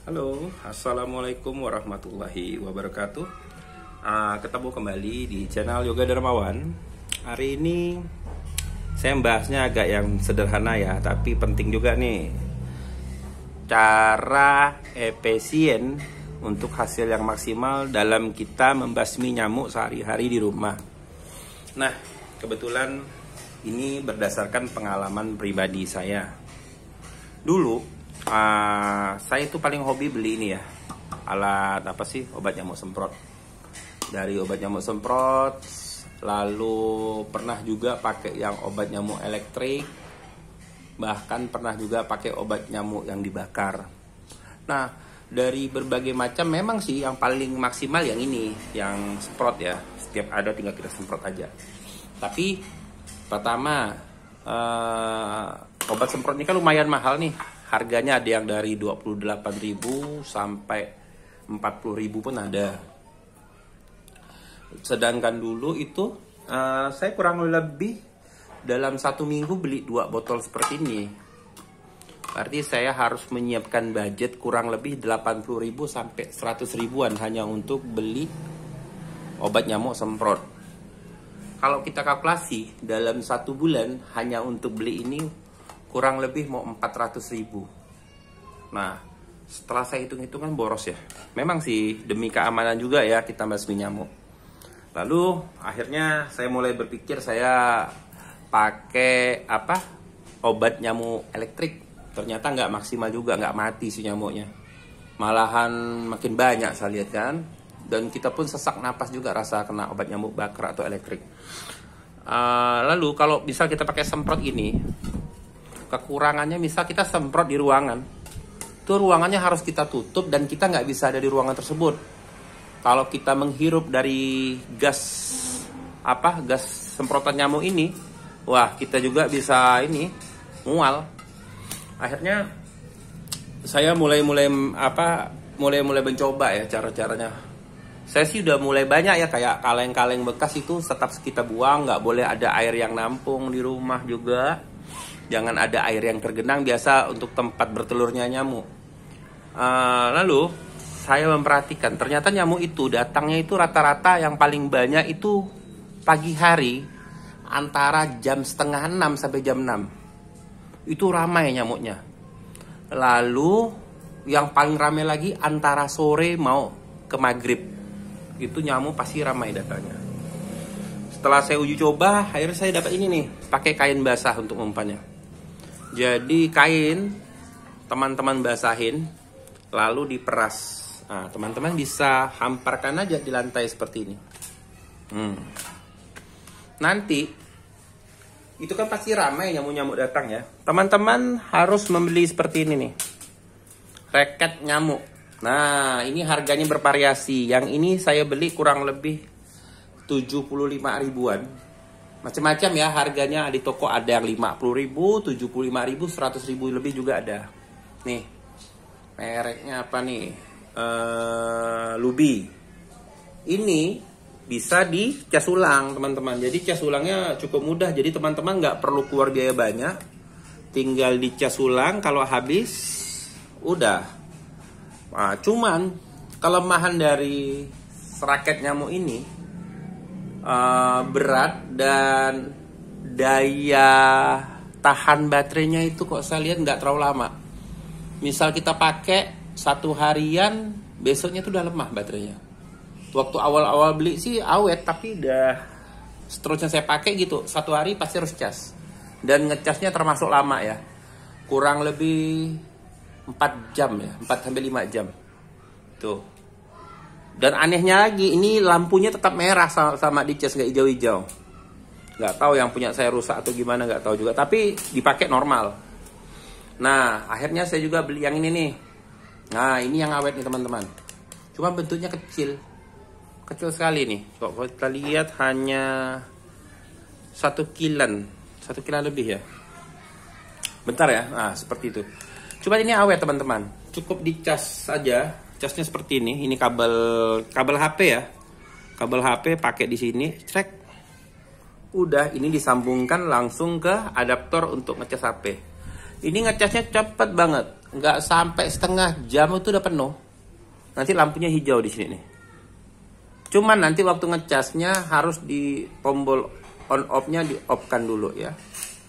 Halo, assalamualaikum warahmatullahi wabarakatuh. Ketemu kembali di channel Yoga Dermawan. Hari ini saya membahasnya agak yang sederhana ya, tapi penting juga nih. Cara efisien untuk hasil yang maksimal dalam kita membasmi nyamuk sehari-hari di rumah. Nah, kebetulan ini berdasarkan pengalaman pribadi saya. Dulu saya itu paling hobi beli ini ya, alat apa sih, obat nyamuk semprot. Dari obat nyamuk semprot, lalu pernah juga pakai yang obat nyamuk elektrik, bahkan pernah juga pakai obat nyamuk yang dibakar. Nah, dari berbagai macam memang sih yang paling maksimal yang ini, yang semprot ya. Setiap ada tinggal kita semprot aja. Tapi pertama, obat semprot ini kan lumayan mahal nih. Harganya ada yang dari 28.000 sampai 40.000 pun ada. Sedangkan dulu itu saya kurang lebih dalam 1 minggu beli 2 botol seperti ini. Berarti saya harus menyiapkan budget kurang lebih 80.000 sampai 100 ribuan hanya untuk beli obat nyamuk semprot. Kalau kita kalkulasi dalam 1 bulan hanya untuk beli ini kurang lebih mau 400.000. Nah, setelah saya hitung-hitungan boros ya. Memang sih demi keamanan juga ya kita basmi nyamuk. Lalu akhirnya saya mulai berpikir saya pakai obat nyamuk elektrik. Ternyata nggak maksimal juga, nggak mati si nyamuknya. Malahan makin banyak saya lihat kan. Dan kita pun sesak napas juga rasa kena obat nyamuk bakar atau elektrik. Lalu kalau bisa kita pakai semprot ini, kekurangannya misal kita semprot di ruangan, itu ruangannya harus kita tutup dan kita nggak bisa ada di ruangan tersebut. Kalau kita menghirup dari gas semprotan nyamuk ini, wah kita juga bisa mual. Akhirnya saya mulai mencoba ya cara-caranya. Saya sih udah mulai banyak ya, kayak kaleng-kaleng bekas itu tetap kita buang, nggak boleh ada air yang nampung di rumah juga. Jangan ada air yang tergenang, biasa untuk tempat bertelurnya nyamuk. Lalu saya memperhatikan ternyata nyamuk itu datangnya itu rata-rata yang paling banyak itu pagi hari antara jam 5:30 sampai jam 6. Itu ramai nyamuknya. Lalu yang paling ramai lagi antara sore mau ke maghrib. Itu nyamuk pasti ramai datangnya. Setelah saya uji coba, akhirnya saya dapat ini nih, pakai kain basah untuk umpannya. Jadi kain teman-teman basahin lalu diperas. Nah, teman-teman bisa hamparkan aja di lantai seperti ini. Nanti itu kan pasti ramai nyamuk-nyamuk datang ya. Teman-teman harus membeli seperti ini nih, raket nyamuk. Nah, ini harganya bervariasi. Yang ini saya beli kurang lebih 75 ribuan. Macam-macam ya harganya, di toko ada yang 50.000, 75.000, 100.000 lebih juga ada. Nih, mereknya apa nih? Lubi. Ini bisa dicas ulang teman-teman. Jadi cas ulangnya cukup mudah. Jadi teman-teman nggak perlu keluar biaya banyak. Tinggal dicas ulang, kalau habis udah. Nah, cuman kelemahan dari raket nyamuk ini berat dan daya tahan baterainya itu kok saya lihat nggak terlalu lama. Misal kita pakai 1 harian, besoknya tuh udah lemah baterainya. Waktu awal-awal beli sih awet, tapi udah seterusnya saya pakai gitu 1 hari pasti harus cas. Dan ngecasnya termasuk lama ya, kurang lebih 4 jam ya, 4-5 jam tuh. Dan anehnya lagi, ini lampunya tetap merah sama dicas, nggak hijau-hijau. Nggak tahu yang punya saya rusak atau gimana, nggak tahu juga. Tapi dipakai normal. Nah, akhirnya saya juga beli yang ini nih. Nah, ini yang awet nih teman-teman. Cuma bentuknya kecil. Kecil sekali nih. Kalau kita lihat hanya 1 kilan. 1 kilan lebih ya. Bentar ya. Nah, seperti itu. Cuma ini awet teman-teman. Cukup dicas saja. Casnya seperti ini. Ini kabel HP ya. Kabel HP pakai di sini, cek. Udah, ini disambungkan langsung ke adaptor untuk ngecas HP. Ini ngecasnya cepet banget. nggak sampai setengah jam itu udah penuh. Nanti lampunya hijau di sini nih. Cuman nanti waktu ngecasnya harus di tombol on off-nya di off-kan dulu ya.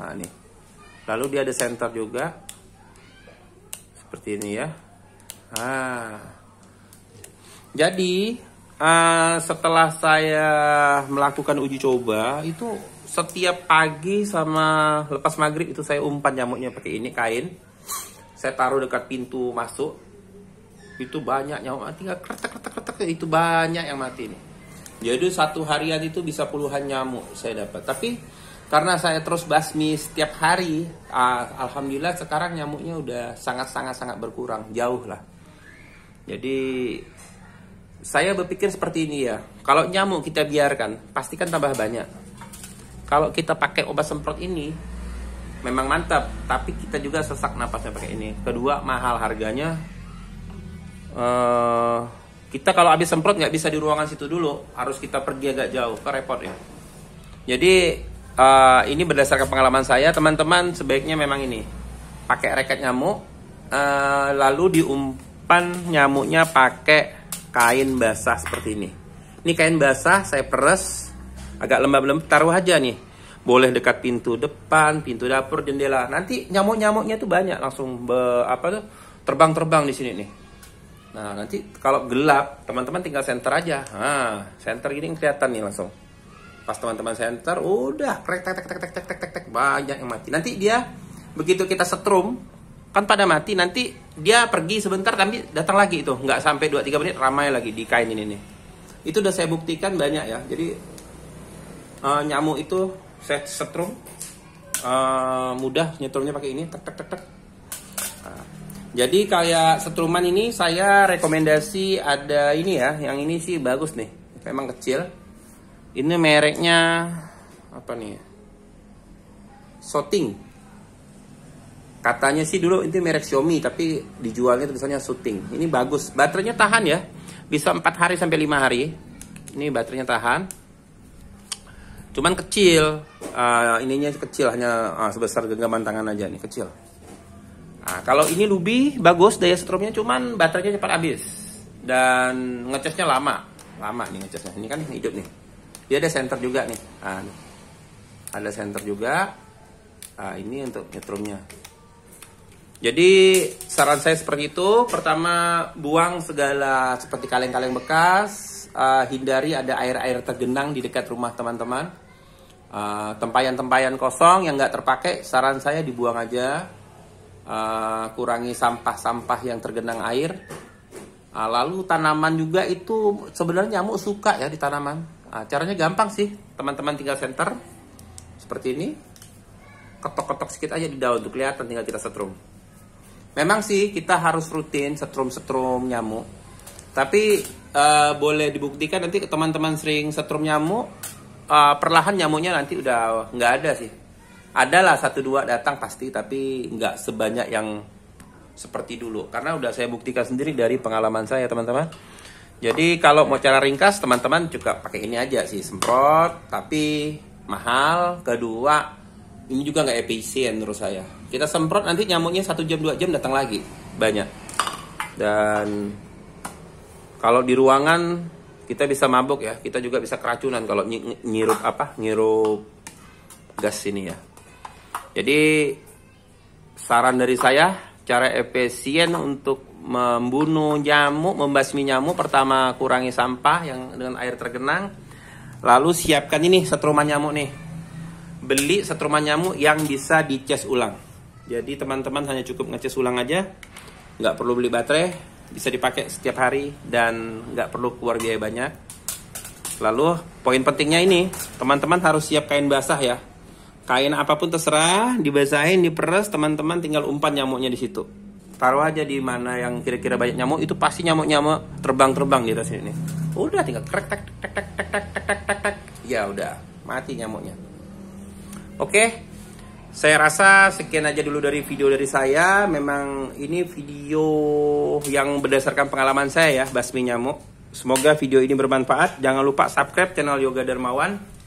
Nah, nih. Lalu dia ada senter juga. Seperti ini ya. Nah. Jadi setelah saya melakukan uji coba itu setiap pagi sama lepas maghrib itu saya umpan nyamuknya pakai ini kain. Saya taruh dekat pintu masuk. Itu banyak nyamuk mati, kretek itu banyak yang mati nih. Jadi satu harian itu bisa puluhan nyamuk saya dapat. Tapi karena saya terus basmi setiap hari, alhamdulillah sekarang nyamuknya udah sangat berkurang, jauh lah. Jadi saya berpikir seperti ini ya. Kalau nyamuk kita biarkan, pasti kan tambah banyak. Kalau kita pakai obat semprot ini, memang mantap. Tapi kita juga sesak napasnya pakai ini. Kedua, mahal harganya. Kita kalau habis semprot nggak bisa di ruangan situ dulu, harus kita pergi agak jauh, ke repot ya. Jadi ini berdasarkan pengalaman saya, teman-teman sebaiknya memang ini pakai reket nyamuk, lalu diumpan nyamuknya pakai kain basah seperti ini. Ini kain basah saya peres agak lembab-lembab, taruh aja nih. Boleh dekat pintu depan, pintu dapur, jendela. Nanti nyamuk-nyamuknya tuh banyak langsung terbang-terbang di sini nih. Nah, nanti kalau gelap, teman-teman tinggal senter aja. Nah, senter gini kelihatan nih langsung. Pas teman-teman senter, udah tek banyak yang mati. Nanti dia begitu kita setrum, kan pada mati, nanti dia pergi sebentar tapi datang lagi itu. Nggak sampai 2-3 menit ramai lagi di kain ini nih. Itu udah saya buktikan banyak ya. Jadi nyamuk itu saya setrum, mudah nyetrumnya pakai ini, tek. Jadi kayak setruman ini saya rekomendasi ada ini ya, yang ini sih bagus nih, memang kecil. Ini mereknya apa nih? Shooting. Katanya sih dulu itu merek Xiaomi, tapi dijualnya tulisannya Shooting. Ini bagus, baterainya tahan ya, bisa 4 hari sampai 5 hari. Ini baterainya tahan. Cuman kecil, ininya kecil, hanya sebesar genggaman tangan aja nih, kecil. Nah, kalau ini Lubi bagus daya setrumnya, cuman baterainya cepat habis dan ngecasnya lama nih ngecasnya. Ini kan hidup nih. Dia ada senter juga nih. Nah, ada senter juga. Nah, ini untuk nyetrumnya. Jadi saran saya seperti itu. Pertama, buang segala seperti kaleng-kaleng bekas. Hindari ada air-air tergenang di dekat rumah teman-teman. Tempayan-tempayan kosong yang nggak terpakai, saran saya dibuang aja. Kurangi sampah-sampah yang tergenang air. Lalu tanaman juga itu sebenarnya nyamuk suka ya di tanaman. Caranya gampang sih, teman-teman tinggal senter seperti ini, ketok-ketok sedikit aja di daun tuh kelihatan, tinggal kita setrum. Memang sih kita harus rutin setrum nyamuk, tapi boleh dibuktikan nanti teman-teman sering setrum nyamuk, perlahan nyamuknya nanti udah nggak ada sih. Adalah 1-2 datang pasti, tapi nggak sebanyak yang seperti dulu. Karena udah saya buktikan sendiri dari pengalaman saya, teman-teman. Jadi kalau mau cara ringkas, teman-teman juga pakai ini aja sih, semprot. Tapi mahal. Kedua, ini juga nggak efisien menurut saya. Kita semprot nanti nyamuknya 1 jam 2 jam datang lagi, banyak. Dan kalau di ruangan kita bisa mabuk ya. Kita juga bisa keracunan kalau ngirup gas ini ya. Jadi saran dari saya, cara efisien untuk membunuh nyamuk, membasmi nyamuk, pertama kurangi sampah yang dengan air tergenang. Lalu siapkan ini setruman nyamuk nih. Beli setruman nyamuk yang bisa dicas ulang. Jadi teman-teman hanya cukup ngecas ulang aja, nggak perlu beli baterai, bisa dipakai setiap hari dan nggak perlu keluar biaya banyak. Lalu poin pentingnya ini, teman-teman harus siap kain basah ya. Kain apapun terserah, dibasahin, diperes, teman-teman tinggal umpan nyamuknya di situ. Taruh aja di mana yang kira-kira banyak nyamuk, itu pasti nyamuk-nyamuk terbang-terbang di atas ini. Udah tinggal krek tek. Ya udah, mati nyamuknya. Oke. Saya rasa sekian aja dulu dari video dari saya. Memang ini video yang berdasarkan pengalaman saya ya, basmi nyamuk. Semoga video ini bermanfaat. Jangan lupa subscribe channel Yoga Darmawan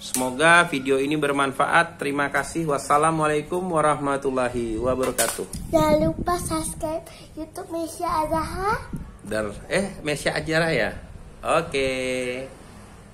Semoga video ini bermanfaat. Terima kasih. Wassalamualaikum warahmatullahi wabarakatuh. Jangan lupa subscribe YouTube Mesya Azahra. Mesya Ajarah ya. Oke.